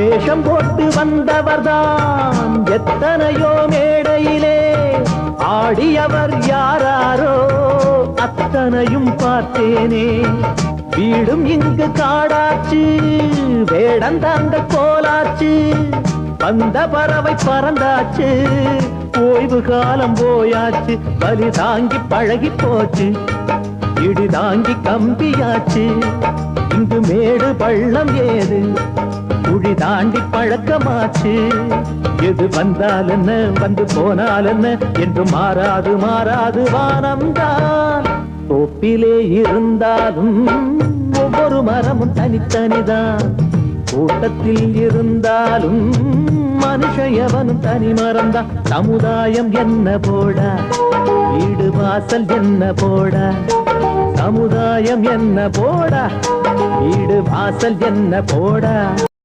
வேஷம் போட்டு வந்தவர்தான் எத்தனையோ மேடையிலே ஆடியவர் யாராரோ அத்தனையும் பார்த்தேனே. வீடும் இங்கு காடாச்சு, வேடந்தாங்க கோலாச்சு, வந்த பறவை பறந்தாச்சு, ஓய்வு காலம் போயாச்சு. பலி தாங்கி பழகி போச்சு, இடி தாங்கி கம்பியாச்சு. இங்கு மேடு பள்ளம் ஏது, குழி தாண்டி பழக்கமாச்சு. எது வந்தால் என்ன வந்து போனால் என்ன என்று மாறாது மாறாது வானம்தான். தோப்பிலே இருந்தாலும் ஒவ்வொரு மரமும் தனித்தனிதான், கூட்டத்தில் இருந்தாலும் மனுஷன் எவனும் தனி மரம்தான். சமுதாயம் என்ன போடா, வீடு வாசல் என்ன போடா, சமுதாயம் என்ன போடா, வீடு வாசல் என்ன போடா.